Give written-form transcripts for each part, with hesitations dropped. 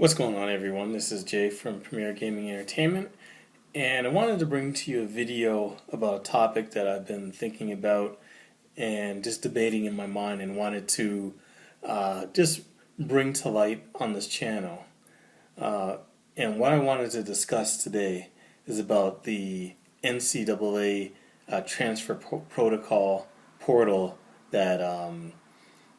What's going on, everyone? This is Jay from Premier Gaming Entertainment, and I wanted to bring to you a video about a topic that I've been thinking about and just debating in my mind and wanted to just bring to light on this channel. And what I wanted to discuss today is about the NCAA transfer protocol portal that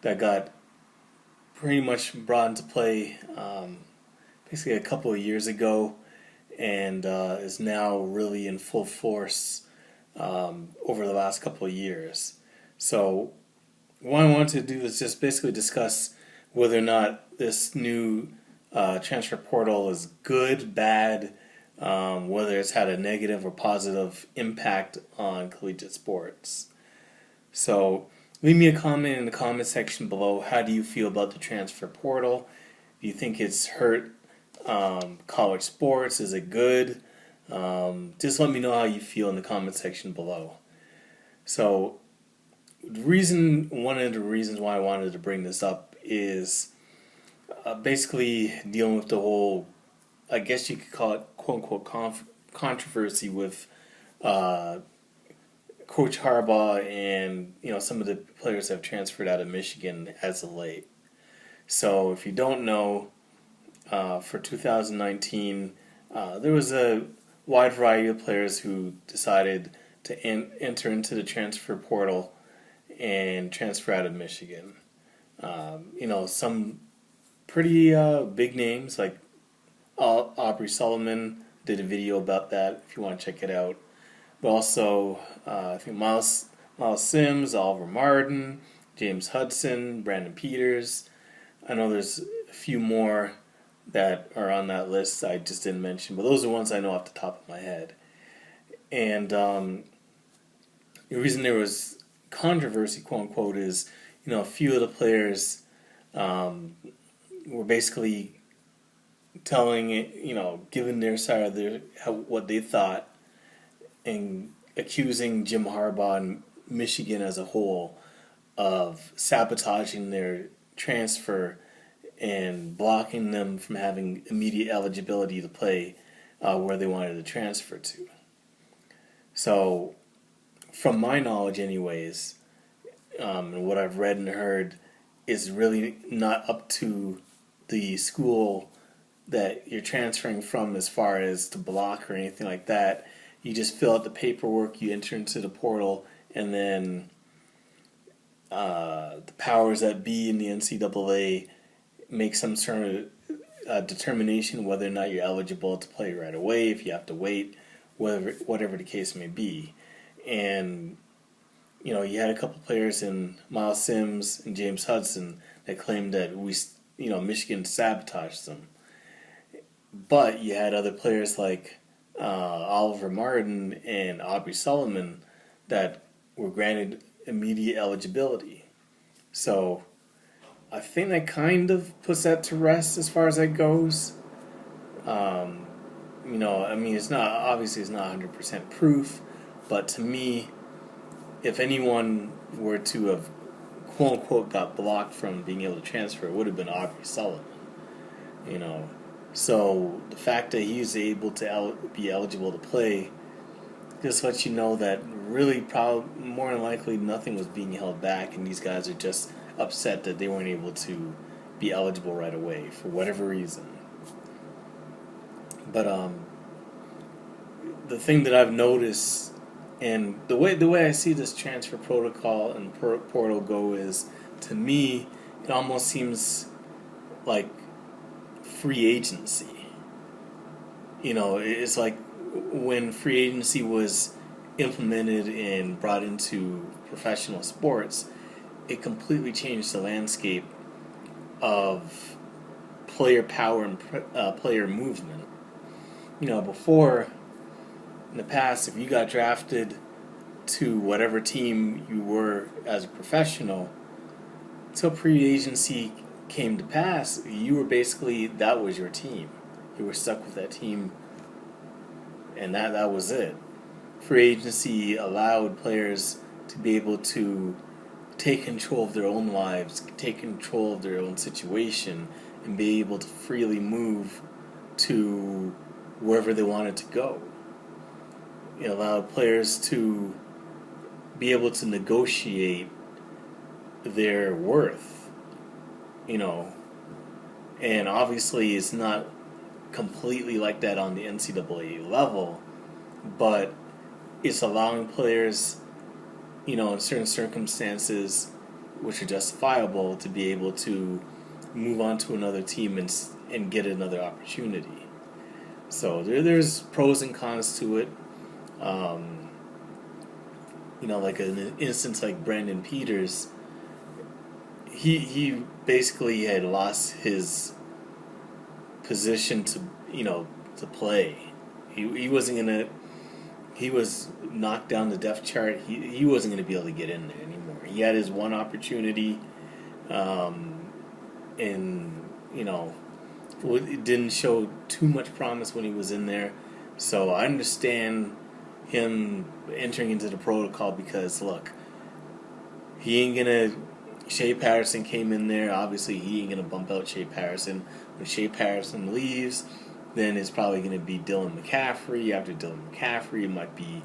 got pretty much brought into play basically a couple of years ago, and is now really in full force over the last couple of years. So what I want to do is just basically discuss whether or not this new transfer portal is good, bad, whether it's had a negative or positive impact on collegiate sports. So leave me a comment in the comment section below. How do you feel about the transfer portal? Do you think it's hurt college sports? Is it good? Just let me know how you feel in the comment section below. So one of the reasons why I wanted to bring this up is basically dealing with the whole, I guess you could call it quote-unquote controversy with Coach Harbaugh and some of the players have transferred out of Michigan as of late. So if you don't know, for 2019, there was a wide variety of players who decided to enter into the transfer portal and transfer out of Michigan. Some pretty big names like Aubrey Solomon did a video about that if you want to check it out. But also, I think Miles Sims, Oliver Martin, James Hudson, Brandon Peters. I know there's a few more that are on that list I just didn't mention, but those are ones I know off the top of my head. And the reason there was controversy, quote unquote, is a few of the players were basically telling it, giving their side of what they thought, and accusing Jim Harbaugh and Michigan as a whole of sabotaging their transfer and blocking them from having immediate eligibility to play where they wanted to transfer to. So, from my knowledge anyways, and what I've read and heard, is really not up to the school that you're transferring from as far as to block or anything like that. You just fill out the paperwork, you enter into the portal, and then the powers that be in the NCAA make some sort of determination whether or not you're eligible to play right away, if you have to wait, whatever the case may be. And you had a couple players in Miles Sims and James Hudson that claimed that Michigan sabotaged them. But you had other players like Oliver Martin and Aubrey Solomon that were granted immediate eligibility. So I think that kind of puts that to rest as far as that goes. It's not 100% proof, but to me, if anyone were to have quote unquote got blocked from being able to transfer, it would have been Aubrey Solomon. So the fact that he's able to be eligible to play just lets you know that really more than likely nothing was being held back, and these guys are just upset that they weren't able to be eligible right away for whatever reason. But the thing that I've noticed, and the way I see this transfer protocol and portal go is, to me, it almost seems like free agency. It's like when free agency was implemented and brought into professional sports, it completely changed the landscape of player power and player movement. Before, in the past, if you got drafted to whatever team you were as a professional, until free agency came to pass, you were basically, that was your team. You were stuck with that team, and that was it. Free agency allowed players to be able to take control of their own lives, take control of their own situation, and be able to freely move to wherever they wanted to go. It allowed players to be able to negotiate their worth, you know, and obviously it's not completely like that on the NCAA level, but it's allowing players, you know, in certain circumstances which are justifiable, to be able to move on to another team and get another opportunity. So there's pros and cons to it. You know, like an instance like Brandon Peters, he basically had lost his position to, you know, to play. He wasn't gonna. He was knocked down the depth chart. He wasn't gonna be able to get in there anymore. He had his one opportunity, and you know, it didn't show too much promise when he was in there. So I understand him entering into the protocol, because look, he ain't gonna. Shea Patterson came in there. Obviously, he ain't gonna bump out Shea Patterson. When Shea Patterson leaves, then it's probably gonna be Dylan McCaffrey. After Dylan McCaffrey, it might be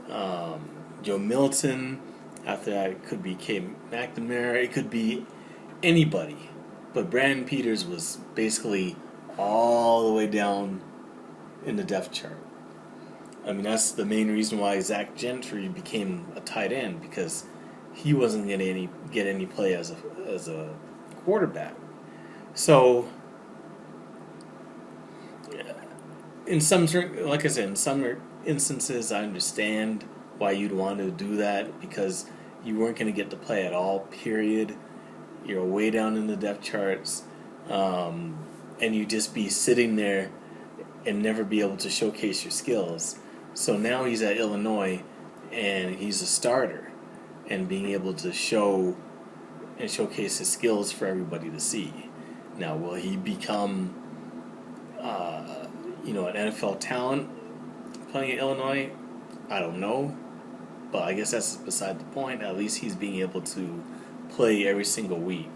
Joe Milton. After that, it could be Kay McNamara. It could be anybody. But Brandon Peters was basically all the way down in the depth chart. I mean, that's the main reason why Zach Gentry became a tight end, because he wasn't going to get any play as a quarterback. So, in some, like I said, in some instances, I understand why you'd want to do that, because you weren't going to get to play at all. Period. You're way down in the depth charts, and you just be sitting there and never be able to showcase your skills. So now he's at Illinois, and he's a starter, and being able to show and showcase his skills for everybody to see. Now, will he become, you know, an NFL talent playing at Illinois? I don't know, but I guess that's beside the point. At least he's being able to play every single week,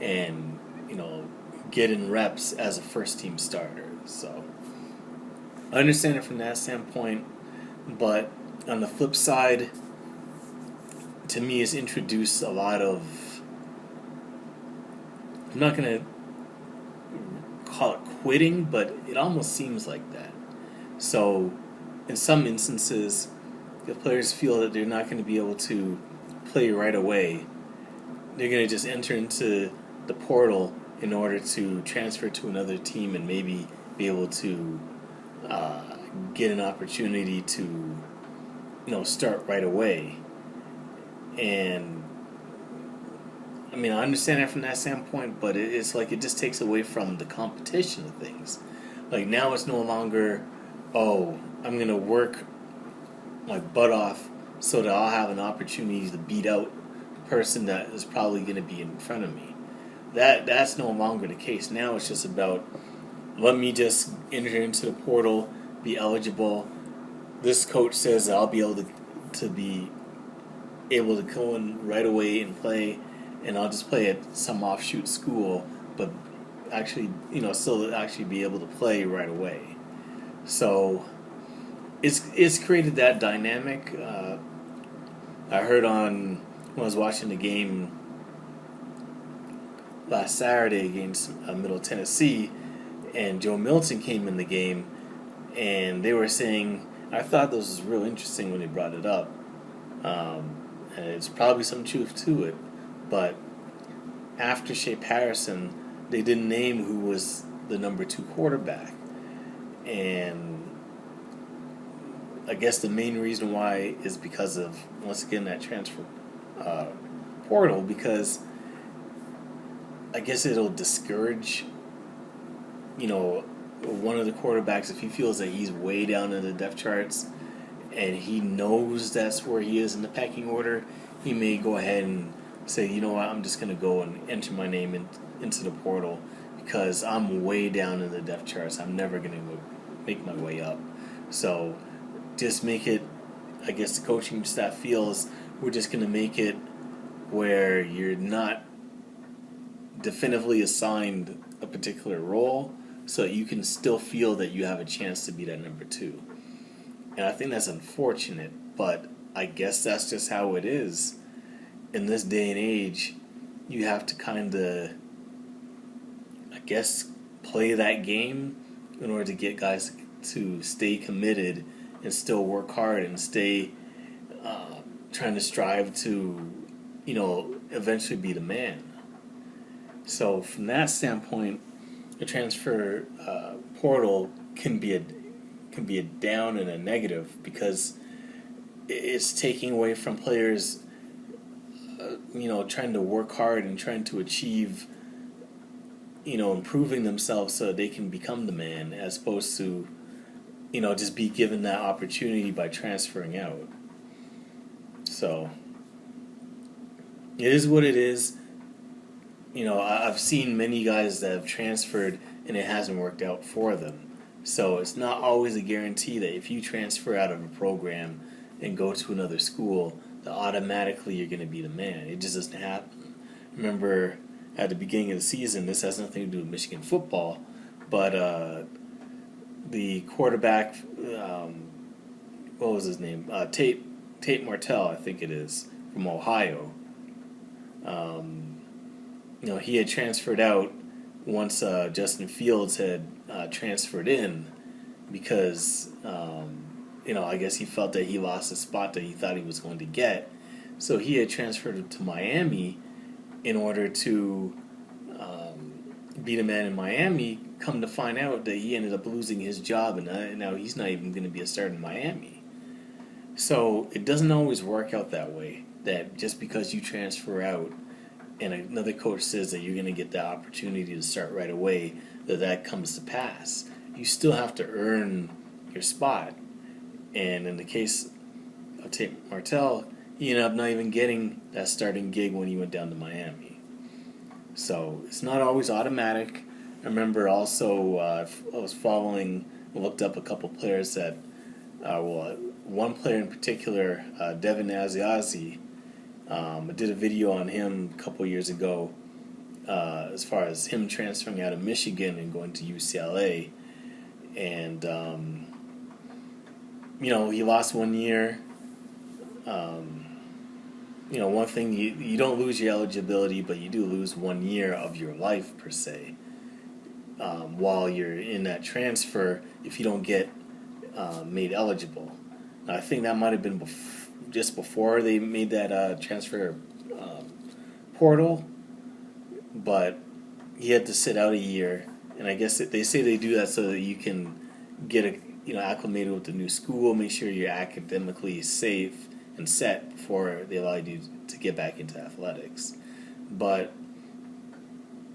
and you know, get in reps as a first-team starter. So I understand it from that standpoint, but on the flip side, to me, it's introduced a lot of, I'm not going to call it quitting, but it almost seems like that. So in some instances, if players feel that they're not going to be able to play right away, they're going to just enter into the portal in order to transfer to another team and maybe be able to get an opportunity to, you know, start right away. And I mean, I understand that from that standpoint, but it's like it just takes away from the competition of things. Like now, it's no longer, oh, I'm gonna work my butt off so that I'll have an opportunity to beat out the person that is probably going to be in front of me. That's no longer the case. Now it's just about, let me just enter into the portal, be eligible. This coach says that I'll be able to be able to go in right away and play, and I'll just play at some offshoot school, but actually, you know, still actually be able to play right away. So it's created that dynamic. I heard when I was watching the game last Saturday against Middle Tennessee, and Joe Milton came in the game, and they were saying, I thought this was real interesting when they brought it up. And it's probably some truth to it, but after Shea Patterson, they didn't name who was the number 2 quarterback. And I guess the main reason why is because of, once again, that transfer portal, because I guess it'll discourage, you know, one of the quarterbacks, if he feels that he's way down in the depth charts and he knows that's where he is in the pecking order, he may go ahead and say, you know what, I'm just going to go and enter my name into the portal because I'm way down in the depth charts. I'm never going to make my way up. So just make it, I guess the coaching staff feels, we're just going to make it where you're not definitively assigned a particular role so that you can still feel that you have a chance to be that number two. And I think that's unfortunate, but I guess that's just how it is. In this day and age, you have to kind of, I guess, play that game in order to get guys to stay committed and still work hard and stay trying to strive to, eventually be the man. So from that standpoint, the transfer portal can be a down and a negative because it's taking away from players, trying to work hard and trying to achieve, improving themselves so they can become the man, as opposed to, just be given that opportunity by transferring out. So it is what it is. I've seen many guys that have transferred and it hasn't worked out for them. So it's not always a guarantee that if you transfer out of a program and go to another school, that automatically you're going to be the man. It just doesn't happen. Remember, at the beginning of the season, this has nothing to do with Michigan football, but the quarterback, what was his name? Tate Martell, I think it is, from Ohio. He had transferred out once Justin Fields had transferred in because, I guess he felt that he lost a spot that he thought he was going to get. So he had transferred to Miami in order to be the man in Miami. Come to find out that he ended up losing his job, and now he's not even going to be a starter in Miami. So it doesn't always work out that way, that just because you transfer out and another coach says that you're going to get the opportunity to start right away, that comes to pass. You still have to earn your spot. And in the case of Tate Martell, he ended up not even getting that starting gig when he went down to Miami. So it's not always automatic. I remember also I was looked up a couple players that, one player in particular, Devin Asiasi. I did a video on him a couple years ago as far as him transferring out of Michigan and going to UCLA. And, he lost 1 year. One thing, you don't lose your eligibility, but you do lose 1 year of your life, per se, while you're in that transfer if you don't get made eligible. Now, I think that might have been just before they made that transfer portal, but he had to sit out a year, and I guess they say they do that so that you can get acclimated with the new school, make sure you're academically safe and set before they allow you to get back into athletics. But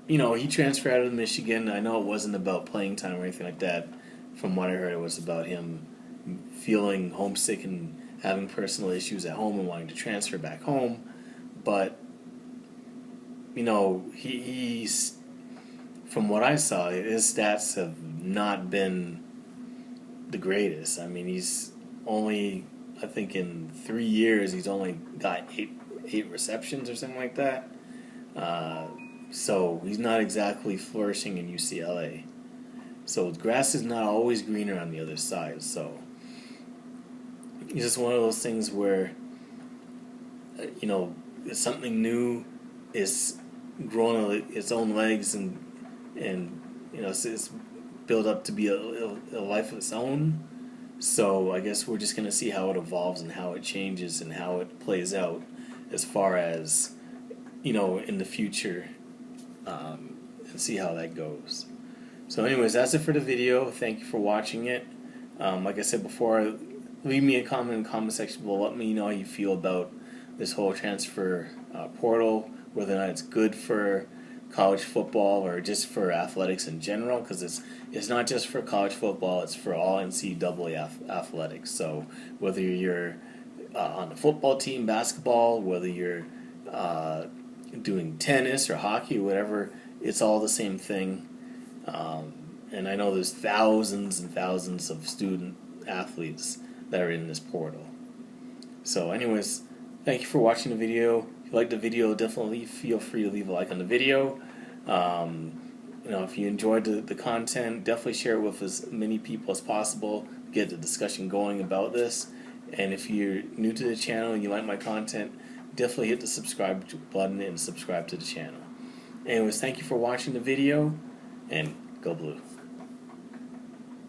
he transferred out of Michigan. I know it wasn't about playing time or anything like that. From what I heard, it was about him feeling homesick and having personal issues at home and wanting to transfer back home. But he's, from what I saw, his stats have not been the greatest. I mean, he's only, I think in 3 years, he's only got eight receptions or something like that. So he's not exactly flourishing in UCLA. So grass is not always greener on the other side. So it's just one of those things where, something new is growing its own legs and it's built up to be a life of its own. So I guess we're just going to see how it evolves and how it changes and how it plays out as far as, in the future, and see how that goes. So anyways, that's it for the video. Thank you for watching it. Like I said before, leave me a comment in the comment section below. Let me know how you feel about this whole transfer portal, whether or not it's good for college football or just for athletics in general, because it's not just for college football, it's for all NCAA athletics. So whether you're on the football team, basketball, whether you're doing tennis or hockey or whatever, it's all the same thing. And I know there's thousands and thousands of student athletes that are in this portal. So anyways, thank you for watching the video. If you liked the video, definitely feel free to leave a like on the video. If you enjoyed the content, definitely share it with as many people as possible. Get the discussion going about this. And if you're new to the channel and you like my content, definitely hit the subscribe button and subscribe to the channel. Anyways, thank you for watching the video, and go blue.